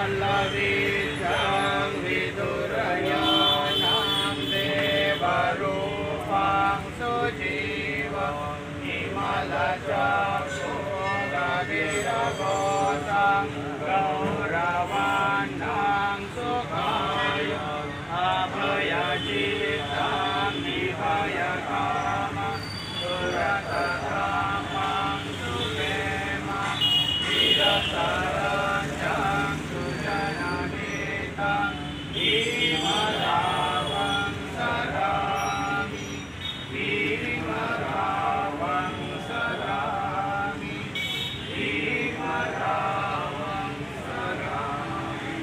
पल्लवीचं विदुरयानां देवरूपां सुजीवं विमलचक्षुगदिरगोचं गौरवान्नं सुखाय अभयचित्तं निभयकामं सुरतधामं सुखेमं चिरतरञ्जं सुजनहितं भीमरावं सदामि भीमरावं सदामि भीमरावं सदामि।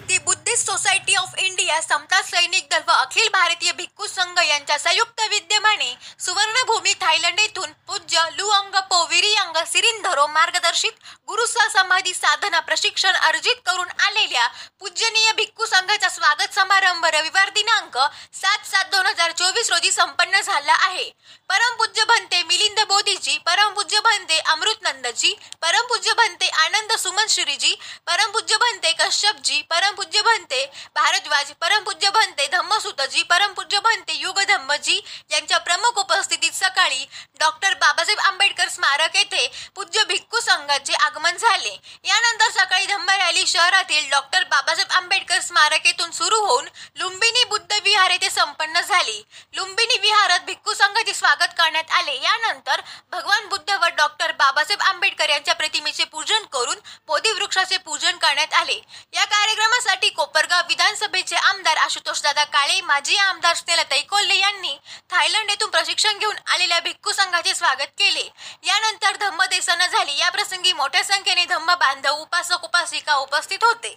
The Buddhist Society of India, Samata Sainik दल व अखिल भारतीय भिक्खू संघ यांच्या संयुक्त विद्यमाने सुवर्णभूमी थायलंड येथून पूज्य लुअंगपो विरियांग सिरिंधरो मार्गदर्शित गुरुसा समाधी साधना प्रशिक्षण अर्जित करून आलेल्या पूजनीय भिक्खू संघाचा स्वागत समारंभ रविवार दिनांक 7/7/2024 रोजी संपन्न झाला आहे। परमपूज्य भंते मिलिंद बोधीजी, परमपूज्य भंते अमृतनंदजी, परमपूज्य भंते आनंद सुमन श्रीजी, परमपूज्य भंते कश्यपजी, परमपूज्य भंते भारद्वाज, परमपूज्य भंते धम्मसुतजी, परमपूज्य भंते युगधम्मजी यांच्या प्रमुख उपस्थितीत सकाळी डॉक्टर बाबासाहेब आंबेडकर स्मारक येथे पूज्य भिक्खू संघाचे आगमन झाले। यानंतर सकाळी धम्म रॅली शहरातील डॉक्टर बाबासाहेब आंबेडकर स्मारक येथून सुरू होऊन लुंबिनी बुद्ध विहार येथे संपन्न झाली। लुंबिनी विहारात भिक्खू संघाचे स्वागत करण्यात आले। यानंतर भगवान बुद्ध व डॉक्टर बाबासाहेब आंबेडकर यांच्या प्रतिमेचे पूजन करून बोधी वृक्षाचे पूजन करण्यात आले। या कार्यक्रमासाठी कोपरगाव विधानसभेचे आमदार आशुतोष दादा काळे, माजी आमदार स्नेहलताई कोल्हे यांनी थायलंड येथून प्रशिक्षण घेऊन आलेल्या भिक्खू संघाचे स्वागत केले। यानंतर धम्मदेसन झाली। या प्रसंगी मोठ्या संख्येने धम्म बांधव, उपासक उपासिका उपस्थित होते।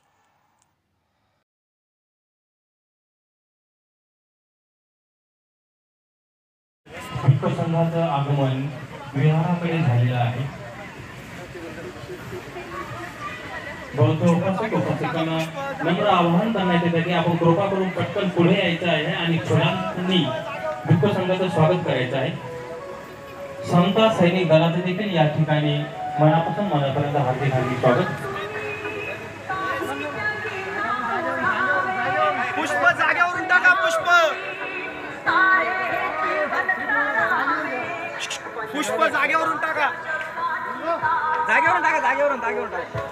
भिक्खू संघाचं आगमन विहाराकडे झालेलं आहे। बौद्ध उपासक उपासिकांना नम्र आवाहन करण्यात येते की आपण कृपा करून पटकन पुढे यायचं आहे आणि फुलांनी भिक्खू संघाचं स्वागत करायचं आहे। समता सैनिक दलाचे देखील या ठिकाणी मनापासून मनापर्यंत हार्दिक स्वागत। पुष्प जागेवरून टाका, पुष्प पुष्प जागेवरून टाका, जागेवरून टाका, जागेवरून टाका।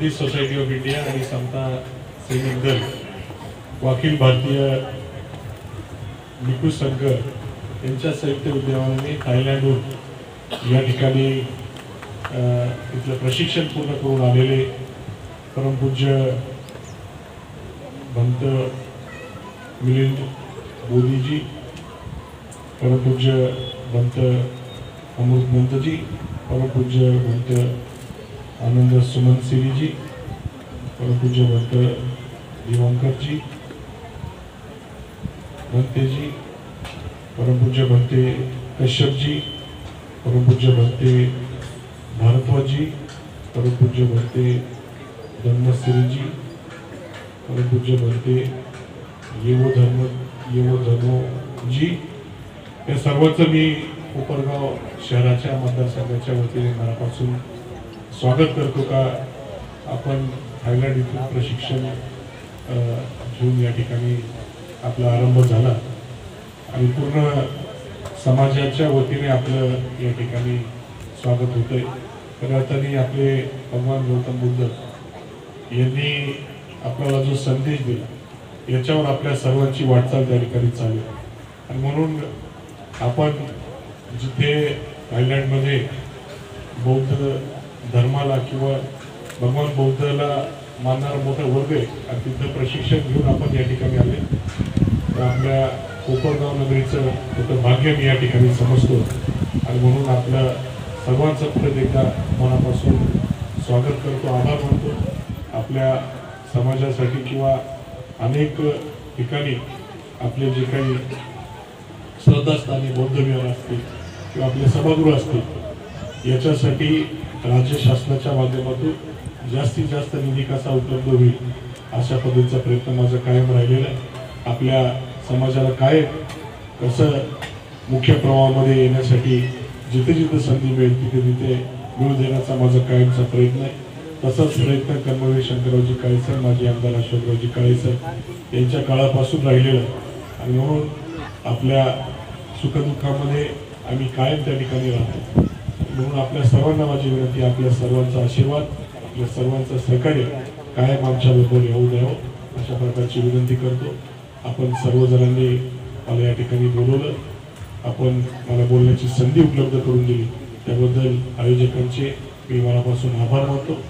बुद्धिस्ट सोसायटी ऑफ इंडिया आणि समता सैनिक दल व अखिल भारतीय भिक्खू संघ यांच्या संयुक्त विद्यमाने थायलंडहून या ठिकाणी इथलं प्रशिक्षण पूर्ण करून आलेले परमपूज्य भंत मिलिंद मोदीजी, परमपूज्य भंत अमृत भंतजी, परमपूज्य भंत आनंद सुमन सिरीजी, परमपूज्य भंत दिवांकरजी भंतेजी, परमपूज्य भंते कश्यपजी, परमपूज्य भंते भारद्वाजी, परमपूज्य भंते धर्मश्रीजी, परमपूज्य भंते येवो धर्मजी, या सर्वांचं मी कोपरगाव शहराच्या मतदारसंघाच्या वतीने मनापासून स्वागत करतो का आपण थायलंड इथून प्रशिक्षण घेऊन या ठिकाणी आपला आरंभ झाला आणि पूर्ण समाजाच्या वतीने आपलं या ठिकाणी स्वागत होतंय. खऱ्या अर्थाने आपले भगवान गौतम बुद्ध यांनी आपल्याला जो संदेश दिला याच्यावर आपल्या सर्वांची वाटचाल त्या ठिकाणी चालू आणि म्हणून आपण जिथे थायलंडमध्ये बौद्ध धर्माला किंवा भगवान बौद्धाला मानणारा मोठा वर्ग आहे आणि तिथं प्रशिक्षण घेऊन आपण या ठिकाणी आले तर आपल्या कोपरगाव नगरीचं मोठं भाग्य मी या ठिकाणी समजतो आणि म्हणून आपल्या सर्वांचं परत एकदा मनापासून स्वागत करतो, आभार मानतो. आपल्या समाजासाठी किंवा अनेक ठिकाणी आपले जे काही श्रद्धास्थानी बौद्ध विहार असतील किंवा आपले सभागृह असतील याच्यासाठी राज्य शासनाच्या माध्यमातून जास्तीत जास्त निधी कसा उपलब्ध होईल अशा पद्धतीचा प्रयत्न माझा कायम राहिलेला आहे. आपल्या समाजाला काय कसं मुख्य प्रवाहामध्ये येण्यासाठी जिथे जिथे संधी मिळेल तिथे तिथे मिळू देण्याचा माझा कायमचा प्रयत्न आहे. तसाच प्रयत्न कर्मवीर शंकररावजी काळेसर, माजी आमदार अशोकरावजी काळेसर यांच्या काळापासून राहिलेला आहे आणि म्हणून आपल्या सुखदुःखामध्ये आम्ही कायम त्या ठिकाणी राहतो. म्हणून आपल्या सर्वांना माझी विनंती, आपल्या सर्वांचा आशीर्वाद, आपल्या सर्वांचं सहकार्य कायम आमच्याबरोबर येऊ द्यावं अशा प्रकारची विनंती करतो. आपण सर्वजणांनी मला या ठिकाणी बोलवलं, आपण मला बोलण्याची संधी उपलब्ध करून दिली त्याबद्दल आयोजकांचे मी मनापासून आभार मानतो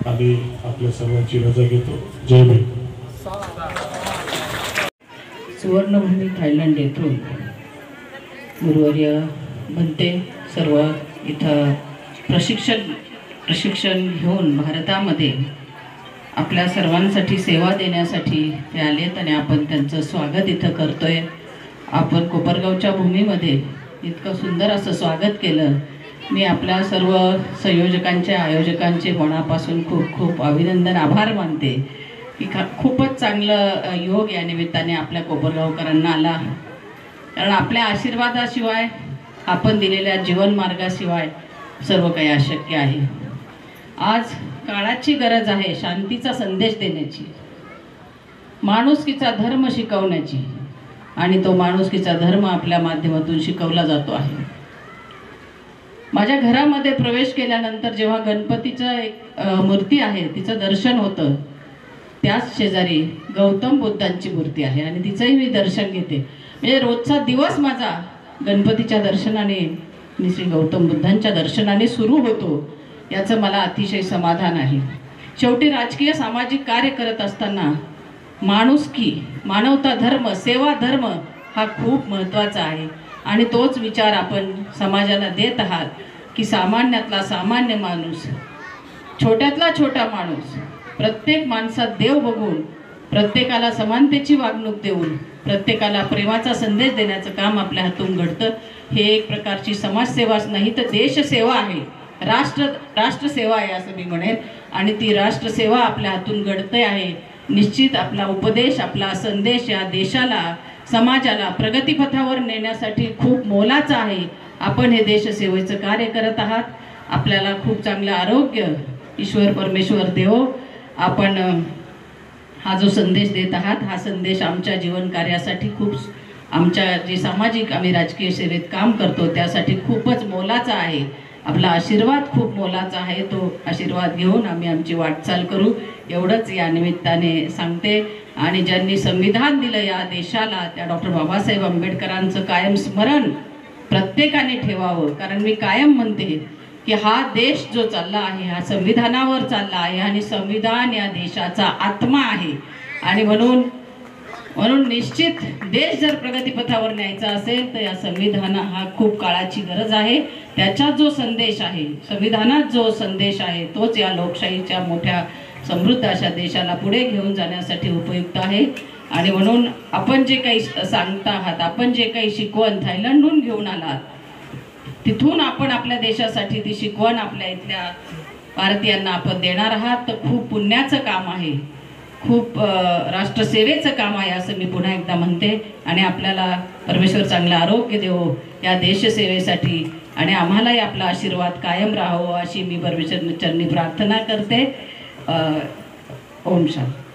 आणि आपल्या सर्वांची रजा घेतो. जय भीम. सुवर्णभूमी थायलंड येथून गुरुवर्य भंते सर्व इथं प्रशिक्षण घेऊन भारतामध्ये आपल्या सर्वांसाठी सेवा देण्यासाठी ते आलेत आणि आपण त्यांचं स्वागत इथं करतोय. आपण कोपरगावच्या भूमीमध्ये इतकं सुंदर असं स्वागत केलं. मी आपल्या सर्व संयोजकांचे आयोजकांचे मनापासून खूप खूप अभिनंदन आभार मानते की खूपच चांगलं योग या निमित्ताने आपल्या कोपरगावकरांना आला. कारण आपल्या आशीर्वादाशिवाय आपण दिलेल्या जीवनमार्गाशिवाय सर्व काही अशक्य आहे. आज काळाची गरज आहे शांतीचा संदेश देण्याची, माणुसकीचा धर्म शिकवण्याची आणि तो माणुसकीचा धर्म आपल्या माध्यमातून शिकवला जातो आहे. माझ्या घरामध्ये प्रवेश केल्यानंतर जेव्हा गणपतीचं एक मूर्ती आहे तिचं दर्शन होतं, त्याच शेजारी गौतम बुद्धांची मूर्ती आहे आणि तिचंही मी दर्शन घेते. म्हणजे रोजचा दिवस माझा गणपतीच्या दर्शनाने आणि श्री गौतम बुद्धांच्या दर्शनाने सुरू होतो, याचं मला अतिशय समाधान आहे. शेवटी राजकीय सामाजिक कार्य करत असताना माणुसकी, मानवता धर्म, सेवा धर्म हा खूप महत्त्वाचा आहे आणि तोच विचार आपण समाजाला देत आहात की सामान्यातला सामान्य माणूस, छोट्यातला छोटा माणूस, प्रत्येक माणसात देव बघून प्रत्येकाला समानतेची वागणूक देऊन प्रत्येकाला प्रेमाचा संदेश देण्याचं काम आपल्या हातून घडतं. हे एक प्रकारची समाजसेवाच नाही तर देशसेवा आहे, राष्ट्रसेवा आहे असं मी म्हणेन आणि ती राष्ट्रसेवा आपल्या हातून घडते आहे. निश्चित आपला उपदेश, आपला संदेश या देशाला, समाजाला प्रगतीपथावर नेण्यासाठी खूप मोलाचा आहे. आपण हे देशसेवेचं कार्य करत आहात. आपल्याला खूप चांगलं आरोग्य ईश्वर परमेश्वर देवो. आपण हा जो संदेश देत आहात हा संदेश आमच्या जीवन कार्यासाठी खूप, आमच्या जे सामाजिक आम्ही राजकीय सेवेत काम करतो त्यासाठी खूपच मोलाचा आहे. आपला आशीर्वाद खूप मोलाचा आहे. तो आशीर्वाद घेऊन आम्ही आमची वाटचाल करू एवढंच या निमित्ताने सांगते. आणि ज्यांनी संविधान दिलं या देशाला त्या डॉक्टर बाबासाहेब आंबेडकरांचं कायम स्मरण प्रत्येकाने ठेवावं. कारण मी कायम म्हणते की हा देश जो चालला आहे हा संविधानावर चालला आहे आणि संविधान या देशाचा आत्मा आहे. आणि म्हणून निश्चित देश जर प्रगतीपथावर न्यायचा असेल तर या संविधान हा खूप काळाची गरज आहे. त्याच्यात जो संदेश आहे, संविधानात जो संदेश आहे तोच या लोकशाहीच्या मोठ्या समृद्ध अशा देशाला पुढे घेऊन जाण्यासाठी उपयुक्त आहे. आणि म्हणून आपण जे काही सांगता आहात, आपण जे काही शिकवण थायलंडहून घेऊन आलात तिथून आपण आपल्या देशासाठी ती शिकवण आपल्या इथल्या भारतीयांना आपण देणार आहात तर खूप पुण्याचं काम आहे, खूप राष्ट्रसेवेचं काम आहे असं मी पुन्हा एकदा म्हणते. आणि आपल्याला परमेश्वर चांगलं आरोग्य देवो या देशसेवेसाठी आणि आम्हालाही आपला आशीर्वाद कायम राहावं अशी मी परमेश्वर चरणी प्रार्थना करते. ओम शांती.